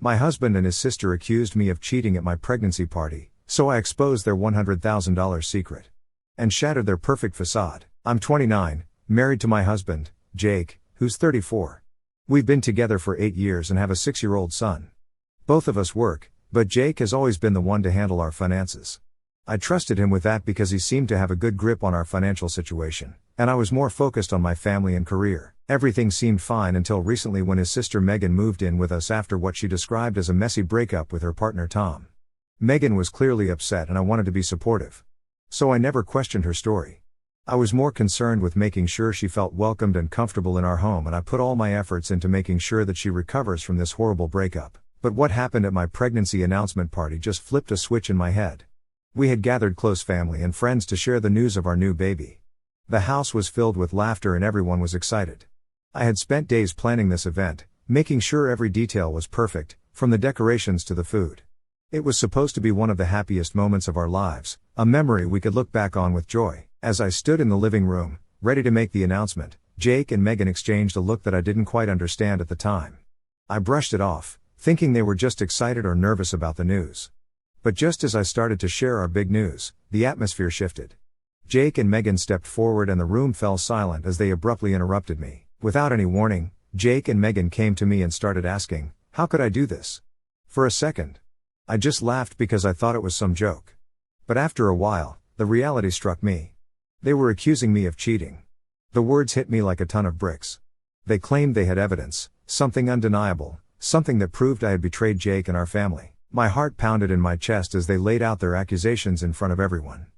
My husband and his sister accused me of cheating at my pregnancy party, so I exposed their $100,000 secret. And shattered their perfect facade. I'm 29, married to my husband, Jake, who's 34. We've been together for 8 years and have a 6-year-old son. Both of us work, but Jake has always been the one to handle our finances. I trusted him with that because he seemed to have a good grip on our financial situation, and I was more focused on my family and career. Everything seemed fine until recently when his sister Megan moved in with us after what she described as a messy breakup with her partner Tom. Megan was clearly upset and I wanted to be supportive. So I never questioned her story. I was more concerned with making sure she felt welcomed and comfortable in our home, and I put all my efforts into making sure that she recovers from this horrible breakup. But what happened at my pregnancy announcement party just flipped a switch in my head. We had gathered close family and friends to share the news of our new baby. The house was filled with laughter and everyone was excited. I had spent days planning this event, making sure every detail was perfect, from the decorations to the food. It was supposed to be one of the happiest moments of our lives, a memory we could look back on with joy. As I stood in the living room, ready to make the announcement, Jake and Megan exchanged a look that I didn't quite understand at the time. I brushed it off, thinking they were just excited or nervous about the news. But just as I started to share our big news, the atmosphere shifted. Jake and Megan stepped forward and the room fell silent as they abruptly interrupted me. Without any warning, Jake and Megan came to me and started asking, how could I do this? For a second, I just laughed because I thought it was some joke. But after a while, the reality struck me. They were accusing me of cheating. The words hit me like a ton of bricks. They claimed they had evidence, something undeniable, something that proved I had betrayed Jake and our family. My heart pounded in my chest as they laid out their accusations in front of everyone.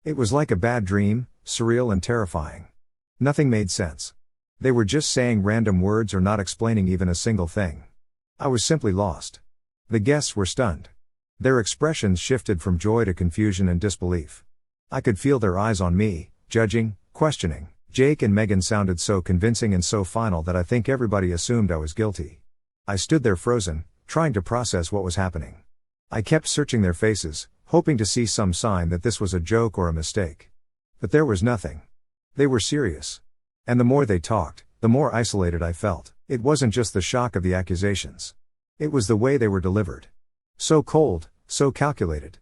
It was like a bad dream, surreal and terrifying. Nothing made sense. They were just saying random words or not explaining even a single thing. I was simply lost. The guests were stunned. Their expressions shifted from joy to confusion and disbelief. I could feel their eyes on me, judging, questioning. Jake and Megan sounded so convincing and so final that I think everybody assumed I was guilty. I stood there frozen, trying to process what was happening. I kept searching their faces, hoping to see some sign that this was a joke or a mistake. But there was nothing. They were serious. And the more they talked, the more isolated I felt. It wasn't just the shock of the accusations. It was the way they were delivered. So cold, so calculated.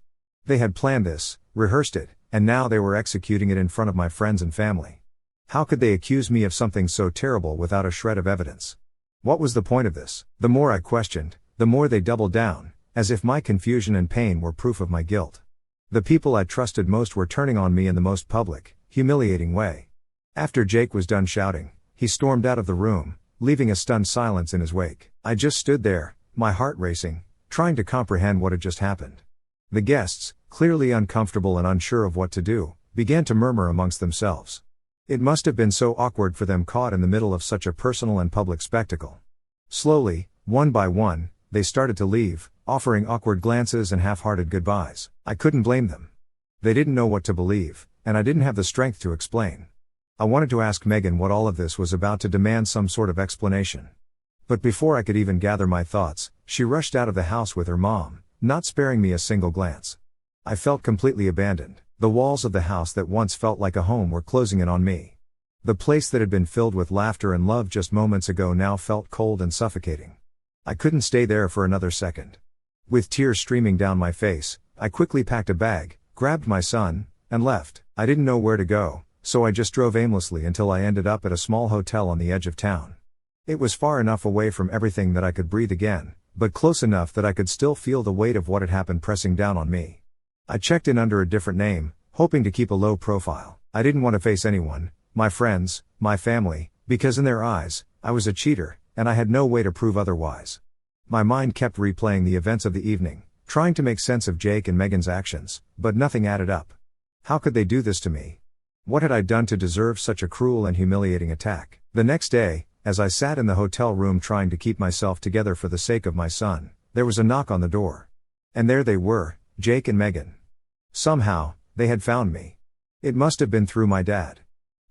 They had planned this, rehearsed it, and now they were executing it in front of my friends and family. How could they accuse me of something so terrible without a shred of evidence? What was the point of this? The more I questioned, the more they doubled down, as if my confusion and pain were proof of my guilt. The people I trusted most were turning on me in the most public, humiliating way. After Jake was done shouting, he stormed out of the room, leaving a stunned silence in his wake. I just stood there, my heart racing, trying to comprehend what had just happened. The guests, clearly uncomfortable and unsure of what to do, began to murmur amongst themselves. It must have been so awkward for them caught in the middle of such a personal and public spectacle. Slowly, one by one, they started to leave, offering awkward glances and half-hearted goodbyes. I couldn't blame them. They didn't know what to believe, and I didn't have the strength to explain. I wanted to ask Megan what all of this was about, to demand some sort of explanation. But before I could even gather my thoughts, she rushed out of the house with her mom, not sparing me a single glance. I felt completely abandoned. The walls of the house that once felt like a home were closing in on me. The place that had been filled with laughter and love just moments ago now felt cold and suffocating. I couldn't stay there for another second. With tears streaming down my face, I quickly packed a bag, grabbed my son, and left. I didn't know where to go, so I just drove aimlessly until I ended up at a small hotel on the edge of town. It was far enough away from everything that I could breathe again, but close enough that I could still feel the weight of what had happened pressing down on me. I checked in under a different name, hoping to keep a low profile. I didn't want to face anyone, my friends, my family, because in their eyes, I was a cheater, and I had no way to prove otherwise. My mind kept replaying the events of the evening, trying to make sense of Jake and Megan's actions, but nothing added up. How could they do this to me? What had I done to deserve such a cruel and humiliating attack? The next day, as I sat in the hotel room trying to keep myself together for the sake of my son, there was a knock on the door. And there they were, Jake and Megan. Somehow, they had found me. It must have been through my dad.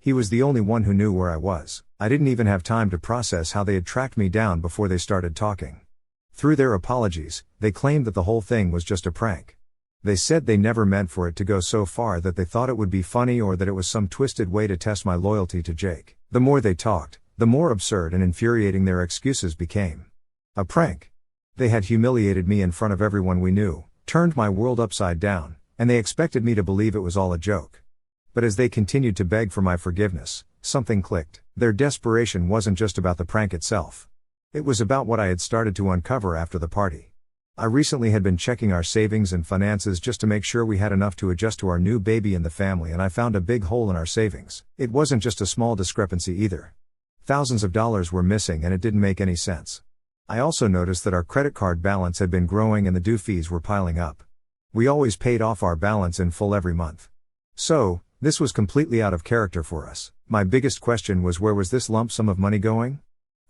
He was the only one who knew where I was. I didn't even have time to process how they had tracked me down before they started talking. Through their apologies, they claimed that the whole thing was just a prank. They said they never meant for it to go so far, that they thought it would be funny or that it was some twisted way to test my loyalty to Jake. The more they talked, the more absurd and infuriating their excuses became. A prank. They had humiliated me in front of everyone we knew, turned my world upside down, and they expected me to believe it was all a joke. But as they continued to beg for my forgiveness, something clicked. Their desperation wasn't just about the prank itself. It was about what I had started to uncover after the party. I recently had been checking our savings and finances just to make sure we had enough to adjust to our new baby in the family, and I found a big hole in our savings. It wasn't just a small discrepancy either. Thousands of dollars were missing and it didn't make any sense. I also noticed that our credit card balance had been growing and the due fees were piling up. We always paid off our balance in full every month. So, this was completely out of character for us. My biggest question was, where was this lump sum of money going?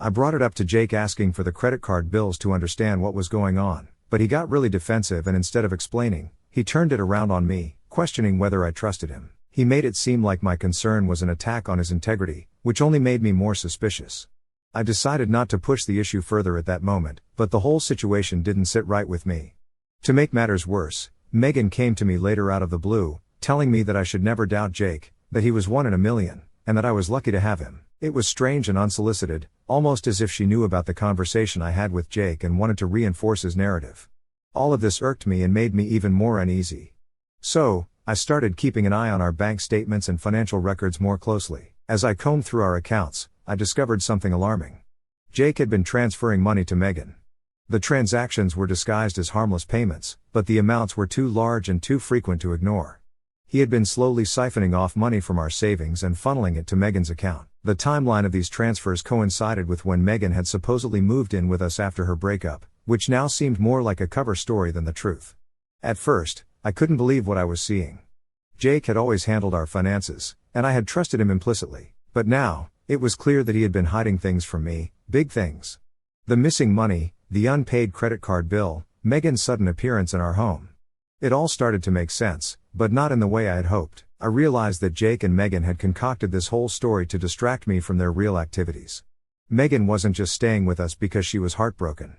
I brought it up to Jake asking for the credit card bills to understand what was going on, but he got really defensive and instead of explaining, he turned it around on me, questioning whether I trusted him. He made it seem like my concern was an attack on his integrity, which only made me more suspicious. I decided not to push the issue further at that moment, but the whole situation didn't sit right with me. To make matters worse, Megan came to me later out of the blue, telling me that I should never doubt Jake, that he was one in a million, and that I was lucky to have him. It was strange and unsolicited, almost as if she knew about the conversation I had with Jake and wanted to reinforce his narrative. All of this irked me and made me even more uneasy. So, I started keeping an eye on our bank statements and financial records more closely. As I combed through our accounts, I discovered something alarming. Jake had been transferring money to Megan. The transactions were disguised as harmless payments, but the amounts were too large and too frequent to ignore. He had been slowly siphoning off money from our savings and funneling it to Megan's account. The timeline of these transfers coincided with when Megan had supposedly moved in with us after her breakup, which now seemed more like a cover story than the truth. At first, I couldn't believe what I was seeing. Jake had always handled our finances, and I had trusted him implicitly. But now, it was clear that he had been hiding things from me, big things. The missing money, the unpaid credit card bill, Megan's sudden appearance in our home. It all started to make sense, but not in the way I had hoped. I realized that Jake and Megan had concocted this whole story to distract me from their real activities. Megan wasn't just staying with us because she was heartbroken.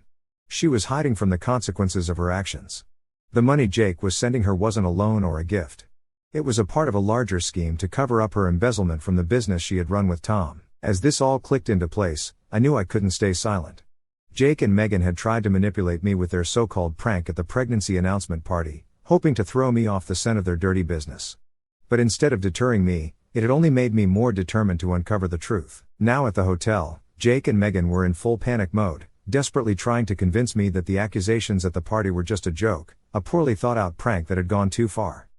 She was hiding from the consequences of her actions. The money Jake was sending her wasn't a loan or a gift. It was a part of a larger scheme to cover up her embezzlement from the business she had run with Tom. As this all clicked into place, I knew I couldn't stay silent. Jake and Megan had tried to manipulate me with their so-called prank at the pregnancy announcement party, hoping to throw me off the scent of their dirty business. But instead of deterring me, it had only made me more determined to uncover the truth. Now at the hotel, Jake and Megan were in full panic mode, desperately trying to convince me that the accusations at the party were just a joke, a poorly thought out prank that had gone too far.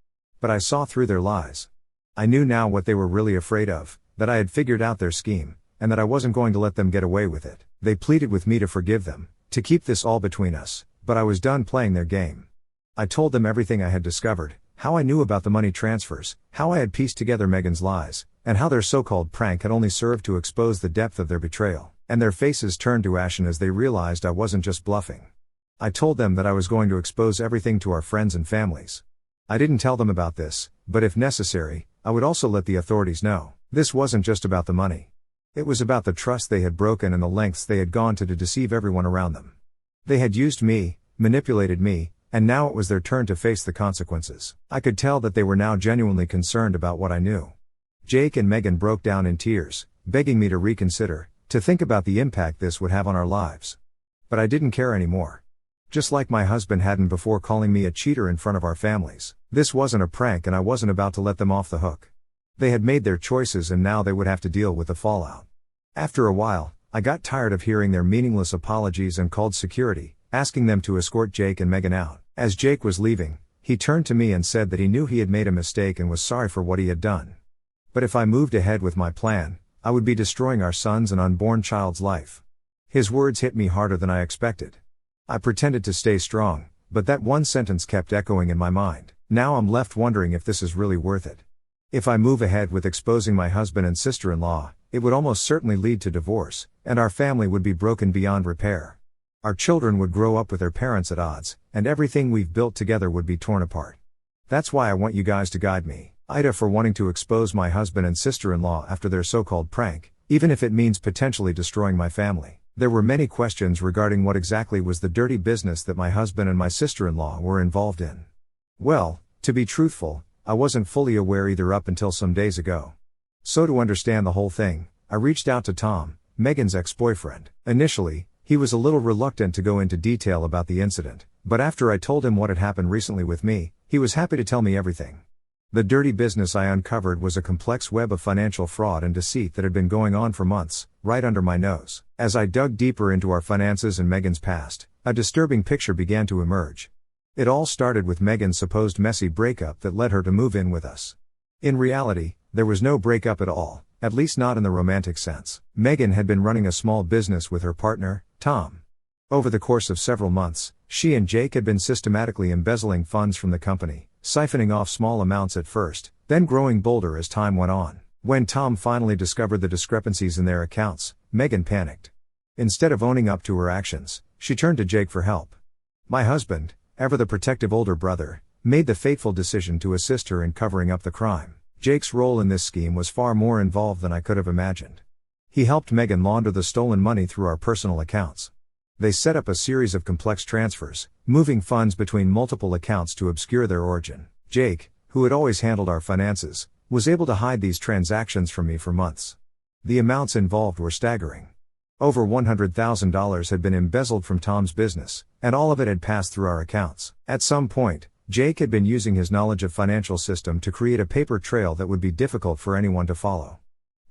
But I saw through their lies. I knew now what they were really afraid of, that I had figured out their scheme, and that I wasn't going to let them get away with it. They pleaded with me to forgive them, to keep this all between us, but I was done playing their game. I told them everything I had discovered, how I knew about the money transfers, how I had pieced together Megan's lies, and how their so-called prank had only served to expose the depth of their betrayal, and their faces turned to ashen as they realized I wasn't just bluffing. I told them that I was going to expose everything to our friends and families. I didn't tell them about this, but if necessary, I would also let the authorities know. This wasn't just about the money. It was about the trust they had broken and the lengths they had gone to deceive everyone around them. They had used me, manipulated me, and now it was their turn to face the consequences. I could tell that they were now genuinely concerned about what I knew. Jake and Megan broke down in tears, begging me to reconsider, to think about the impact this would have on our lives. But I didn't care anymore. Just like my husband hadn't before calling me a cheater in front of our families, this wasn't a prank and I wasn't about to let them off the hook. They had made their choices and now they would have to deal with the fallout. After a while, I got tired of hearing their meaningless apologies and called security, asking them to escort Jake and Megan out. As Jake was leaving, he turned to me and said that he knew he had made a mistake and was sorry for what he had done. But if I moved ahead with my plan, I would be destroying our son's and unborn child's life. His words hit me harder than I expected. I pretended to stay strong, but that one sentence kept echoing in my mind. Now I'm left wondering if this is really worth it. If I move ahead with exposing my husband and sister-in-law, it would almost certainly lead to divorce, and our family would be broken beyond repair. Our children would grow up with their parents at odds, and everything we've built together would be torn apart. That's why I want you guys to guide me. Ida, for wanting to expose my husband and sister-in-law after their so-called prank, even if it means potentially destroying my family. There were many questions regarding what exactly was the dirty business that my husband and my sister-in-law were involved in. Well, to be truthful, I wasn't fully aware either up until some days ago. So to understand the whole thing, I reached out to Tom, Megan's ex-boyfriend. Initially, He was a little reluctant to go into detail about the incident, but after I told him what had happened recently with me, he was happy to tell me everything. The dirty business I uncovered was a complex web of financial fraud and deceit that had been going on for months, right under my nose. As I dug deeper into our finances and Megan's past, a disturbing picture began to emerge. It all started with Megan's supposed messy breakup that led her to move in with us. In reality, there was no breakup at all, at least not in the romantic sense. Megan had been running a small business with her partner, Tom. Over the course of several months, she and Jake had been systematically embezzling funds from the company, siphoning off small amounts at first, then growing bolder as time went on. When Tom finally discovered the discrepancies in their accounts, Megan panicked. Instead of owning up to her actions, she turned to Jake for help. My husband, ever the protective older brother, made the fateful decision to assist her in covering up the crime. Jake's role in this scheme was far more involved than I could have imagined. He helped Megan launder the stolen money through our personal accounts. They set up a series of complex transfers, moving funds between multiple accounts to obscure their origin. Jake, who had always handled our finances, was able to hide these transactions from me for months. The amounts involved were staggering. Over $100,000 had been embezzled from Tom's business, and all of it had passed through our accounts. At some point, Jake had been using his knowledge of financial system to create a paper trail that would be difficult for anyone to follow.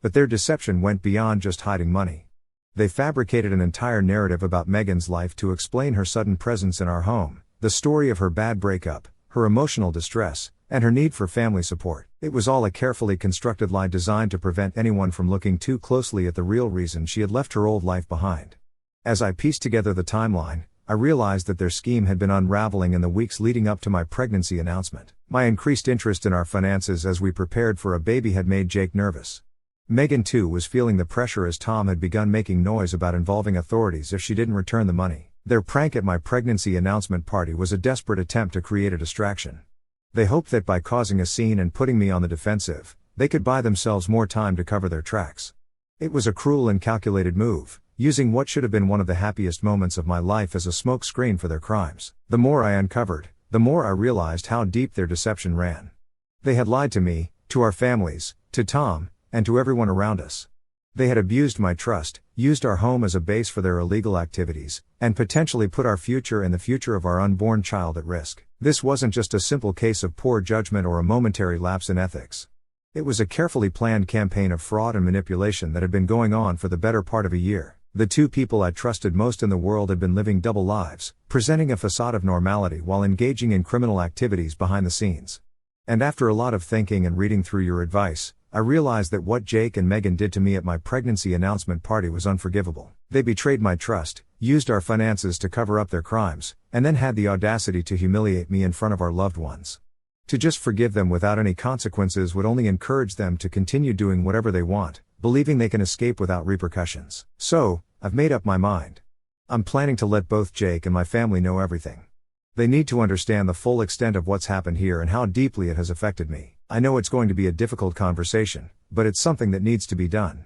But their deception went beyond just hiding money. They fabricated an entire narrative about Megan's life to explain her sudden presence in our home, the story of her bad breakup, her emotional distress, and her need for family support. It was all a carefully constructed lie designed to prevent anyone from looking too closely at the real reason she had left her old life behind. As I pieced together the timeline, I realized that their scheme had been unraveling in the weeks leading up to my pregnancy announcement. My increased interest in our finances as we prepared for a baby had made Jake nervous. Megan too was feeling the pressure as Tom had begun making noise about involving authorities if she didn't return the money. Their prank at my pregnancy announcement party was a desperate attempt to create a distraction. They hoped that by causing a scene and putting me on the defensive, they could buy themselves more time to cover their tracks. It was a cruel and calculated move, using what should have been one of the happiest moments of my life as a smokescreen for their crimes. The more I uncovered, the more I realized how deep their deception ran. They had lied to me, to our families, to Tom, and to everyone around us. They had abused my trust, used our home as a base for their illegal activities, and potentially put our future and the future of our unborn child at risk. This wasn't just a simple case of poor judgment or a momentary lapse in ethics. It was a carefully planned campaign of fraud and manipulation that had been going on for the better part of a year. The two people I trusted most in the world had been living double lives, presenting a facade of normality while engaging in criminal activities behind the scenes. And after a lot of thinking and reading through your advice, I realized that what Jake and Megan did to me at my pregnancy announcement party was unforgivable. They betrayed my trust, used our finances to cover up their crimes, and then had the audacity to humiliate me in front of our loved ones. To just forgive them without any consequences would only encourage them to continue doing whatever they want, believing they can escape without repercussions. So, I've made up my mind. I'm planning to let both Jake and my family know everything. They need to understand the full extent of what's happened here and how deeply it has affected me. I know it's going to be a difficult conversation, but it's something that needs to be done.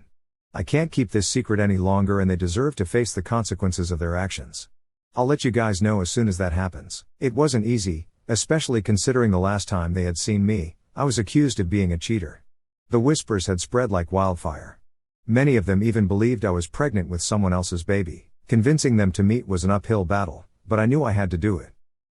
I can't keep this secret any longer and they deserve to face the consequences of their actions. I'll let you guys know as soon as that happens. It wasn't easy, especially considering the last time they had seen me, I was accused of being a cheater. The whispers had spread like wildfire. Many of them even believed I was pregnant with someone else's baby. Convincing them to meet was an uphill battle, but I knew I had to do it.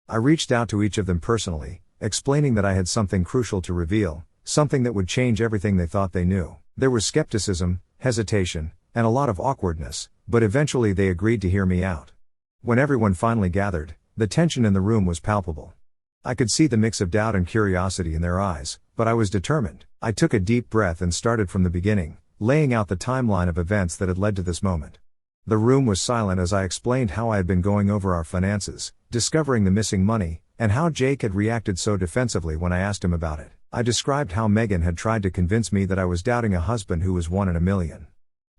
I reached out to each of them personally, explaining that I had something crucial to reveal, something that would change everything they thought they knew. There was skepticism, hesitation, and a lot of awkwardness, but eventually they agreed to hear me out. When everyone finally gathered, the tension in the room was palpable. I could see the mix of doubt and curiosity in their eyes, but I was determined. I took a deep breath and started from the beginning, laying out the timeline of events that had led to this moment. The room was silent as I explained how I had been going over our finances, discovering the missing money, and how Jake had reacted so defensively when I asked him about it. I described how Megan had tried to convince me that I was doubting a husband who was one in a million.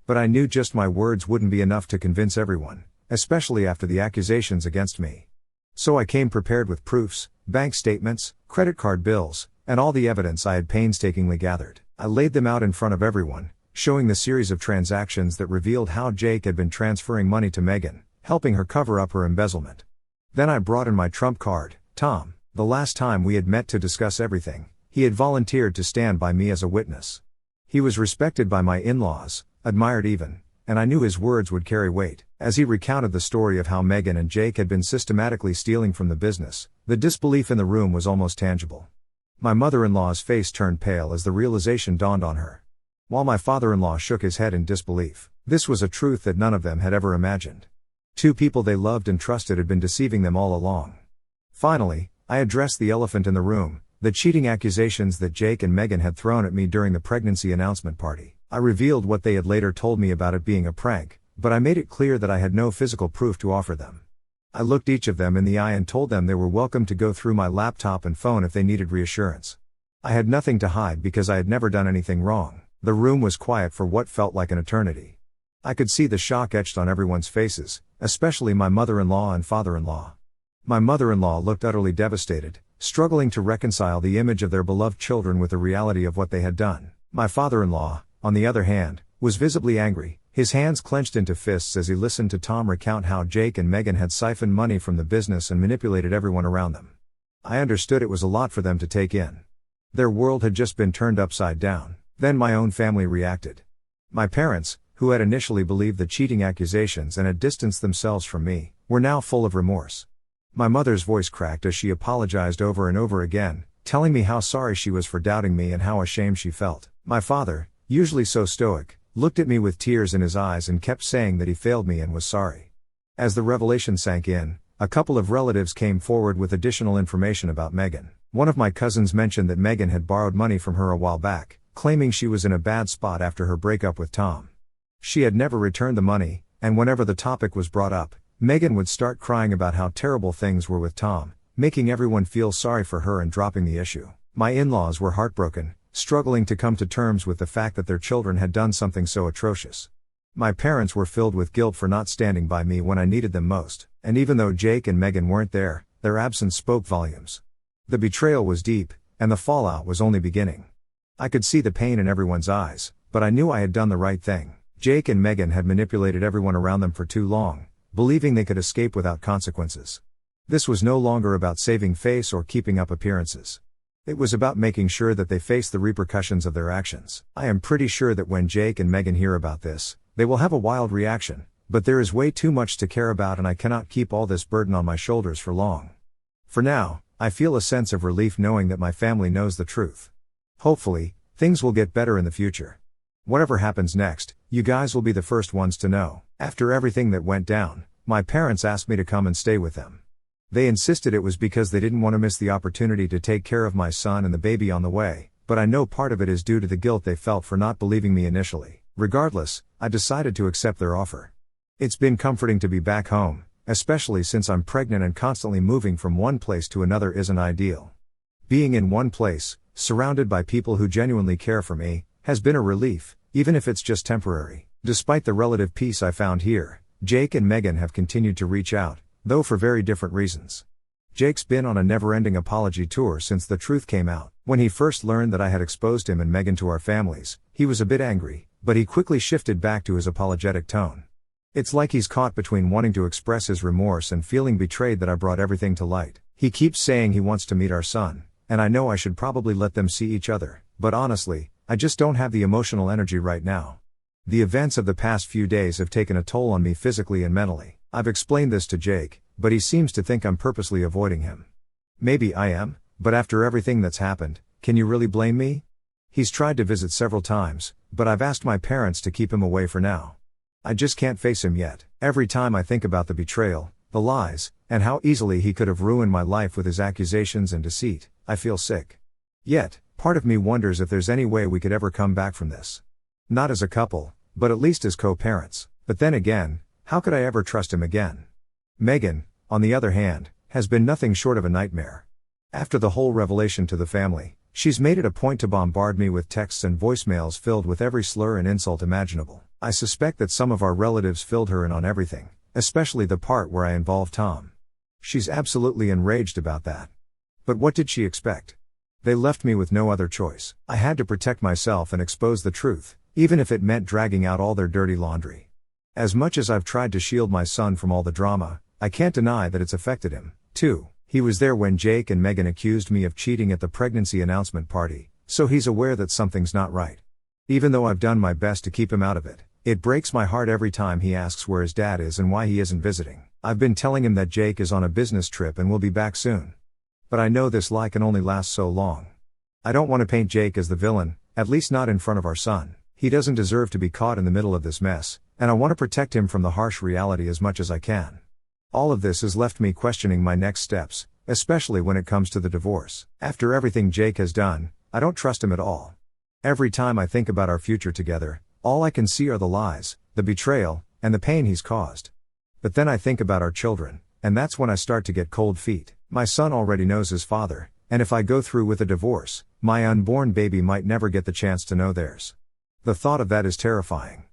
But I knew just my words wouldn't be enough to convince everyone, especially after the accusations against me. So I came prepared with proofs, bank statements, credit card bills, and all the evidence I had painstakingly gathered. I laid them out in front of everyone, showing the series of transactions that revealed how Jake had been transferring money to Megan, helping her cover up her embezzlement. Then I brought in my trump card, Tom. The last time we had met to discuss everything, he had volunteered to stand by me as a witness. He was respected by my in-laws, admired even, and I knew his words would carry weight. As he recounted the story of how Megan and Jake had been systematically stealing from the business, the disbelief in the room was almost tangible. My mother-in-law's face turned pale as the realization dawned on her, while my father-in-law shook his head in disbelief. This was a truth that none of them had ever imagined. Two people they loved and trusted had been deceiving them all along. Finally, I addressed the elephant in the room, the cheating accusations that Jake and Megan had thrown at me during the pregnancy announcement party. I revealed what they had later told me about it being a prank, but I made it clear that I had no physical proof to offer them. I looked each of them in the eye and told them they were welcome to go through my laptop and phone if they needed reassurance. I had nothing to hide because I had never done anything wrong. The room was quiet for what felt like an eternity. I could see the shock etched on everyone's faces, especially my mother-in-law and father-in-law. My mother-in-law looked utterly devastated, struggling to reconcile the image of their beloved children with the reality of what they had done. My father-in-law, on the other hand, was visibly angry, his hands clenched into fists as he listened to Tom recount how Jake and Megan had siphoned money from the business and manipulated everyone around them. I understood it was a lot for them to take in. Their world had just been turned upside down. Then my own family reacted. My parents, who had initially believed the cheating accusations and had distanced themselves from me, were now full of remorse. My mother's voice cracked as she apologized over and over again, telling me how sorry she was for doubting me and how ashamed she felt. My father, usually so stoic, looked at me with tears in his eyes and kept saying that he failed me and was sorry. As the revelation sank in, a couple of relatives came forward with additional information about Megan. One of my cousins mentioned that Megan had borrowed money from her a while back, claiming she was in a bad spot after her breakup with Tom. She had never returned the money, and whenever the topic was brought up, Megan would start crying about how terrible things were with Tom, making everyone feel sorry for her and dropping the issue. My in-laws were heartbroken, struggling to come to terms with the fact that their children had done something so atrocious. My parents were filled with guilt for not standing by me when I needed them most, and even though Jake and Megan weren't there, their absence spoke volumes. The betrayal was deep, and the fallout was only beginning. I could see the pain in everyone's eyes, but I knew I had done the right thing. Jake and Megan had manipulated everyone around them for too long, believing they could escape without consequences. This was no longer about saving face or keeping up appearances. It was about making sure that they faced the repercussions of their actions. I am pretty sure that when Jake and Megan hear about this, they will have a wild reaction, but there is way too much to care about and I cannot keep all this burden on my shoulders for long. For now, I feel a sense of relief knowing that my family knows the truth. Hopefully, things will get better in the future. Whatever happens next, you guys will be the first ones to know. After everything that went down, my parents asked me to come and stay with them. They insisted it was because they didn't want to miss the opportunity to take care of my son and the baby on the way, but I know part of it is due to the guilt they felt for not believing me initially. Regardless, I decided to accept their offer. It's been comforting to be back home, especially since I'm pregnant and constantly moving from one place to another isn't ideal. Being in one place, surrounded by people who genuinely care for me, has been a relief, even if it's just temporary. Despite the relative peace I found here, Jake and Megan have continued to reach out, though for very different reasons. Jake's been on a never-ending apology tour since the truth came out. When he first learned that I had exposed him and Megan to our families, he was a bit angry, but he quickly shifted back to his apologetic tone. It's like he's caught between wanting to express his remorse and feeling betrayed that I brought everything to light. He keeps saying he wants to meet our son, and I know I should probably let them see each other, but honestly, I just don't have the emotional energy right now. The events of the past few days have taken a toll on me physically and mentally. I've explained this to Jake, but he seems to think I'm purposely avoiding him. Maybe I am, but after everything that's happened, can you really blame me? He's tried to visit several times, but I've asked my parents to keep him away for now. I just can't face him yet. Every time I think about the betrayal, the lies, and how easily he could have ruined my life with his accusations and deceit, I feel sick. Yet, part of me wonders if there's any way we could ever come back from this. Not as a couple, but at least as co-parents. But then again, how could I ever trust him again? Megan, on the other hand, has been nothing short of a nightmare. After the whole revelation to the family, she's made it a point to bombard me with texts and voicemails filled with every slur and insult imaginable. I suspect that some of our relatives filled her in on everything, especially the part where I involved Tom. She's absolutely enraged about that. But what did she expect? They left me with no other choice. I had to protect myself and expose the truth, even if it meant dragging out all their dirty laundry. As much as I've tried to shield my son from all the drama, I can't deny that it's affected him, too. He was there when Jake and Megan accused me of cheating at the pregnancy announcement party, so he's aware that something's not right. Even though I've done my best to keep him out of it, It breaks my heart every time he asks where his dad is and why he isn't visiting. I've been telling him that Jake is on a business trip and will be back soon. But I know this lie can only last so long. I don't want to paint Jake as the villain, at least not in front of our son. He doesn't deserve to be caught in the middle of this mess, and I want to protect him from the harsh reality as much as I can. All of this has left me questioning my next steps, especially when it comes to the divorce. After everything Jake has done, I don't trust him at all. Every time I think about our future together, all I can see are the lies, the betrayal, and the pain he's caused. But then I think about our children, and that's when I start to get cold feet. My son already knows his father, and if I go through with a divorce, my unborn baby might never get the chance to know theirs. The thought of that is terrifying.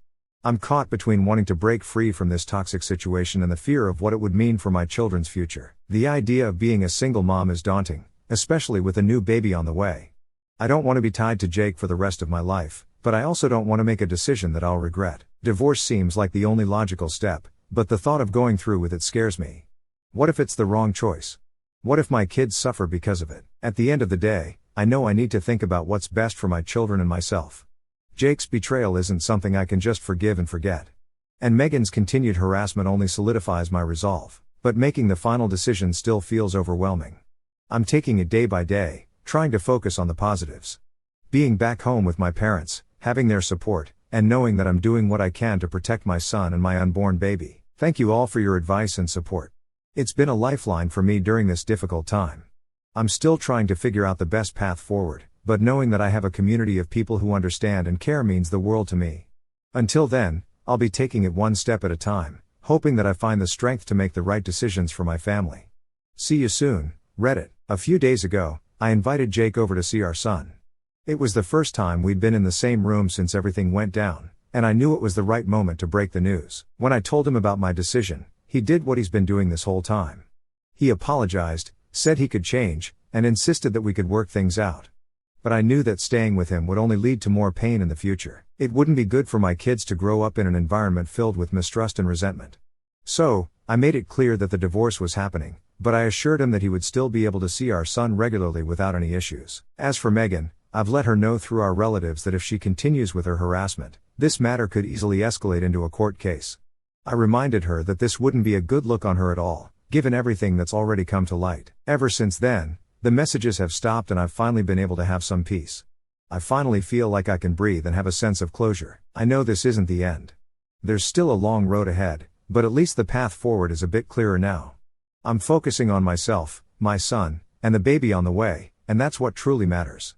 I'm caught between wanting to break free from this toxic situation and the fear of what it would mean for my children's future. The idea of being a single mom is daunting, especially with a new baby on the way. I don't want to be tied to Jake for the rest of my life, but I also don't want to make a decision that I'll regret. Divorce seems like the only logical step, but the thought of going through with it scares me. What if it's the wrong choice? What if my kids suffer because of it? At the end of the day, I know I need to think about what's best for my children and myself. Jake's betrayal isn't something I can just forgive and forget. And Megan's continued harassment only solidifies my resolve, but making the final decision still feels overwhelming. I'm taking it day by day, trying to focus on the positives. Being back home with my parents, having their support, and knowing that I'm doing what I can to protect my son and my unborn baby. Thank you all for your advice and support. It's been a lifeline for me during this difficult time. I'm still trying to figure out the best path forward, but knowing that I have a community of people who understand and care means the world to me. Until then, I'll be taking it one step at a time, hoping that I find the strength to make the right decisions for my family. See you soon, Reddit. A few days ago, I invited Jake over to see our son. It was the first time we'd been in the same room since everything went down, and I knew it was the right moment to break the news. When I told him about my decision, he did what he's been doing this whole time. He apologized, said he could change, and insisted that we could work things out. But I knew that staying with him would only lead to more pain in the future. It wouldn't be good for my kids to grow up in an environment filled with mistrust and resentment. So, I made it clear that the divorce was happening, but I assured him that he would still be able to see our son regularly without any issues. As for Megan, I've let her know through our relatives that if she continues with her harassment, this matter could easily escalate into a court case. I reminded her that this wouldn't be a good look on her at all, given everything that's already come to light. Ever since then, the messages have stopped and I've finally been able to have some peace. I finally feel like I can breathe and have a sense of closure. I know this isn't the end. There's still a long road ahead, but at least the path forward is a bit clearer now. I'm focusing on myself, my son, and the baby on the way, and that's what truly matters.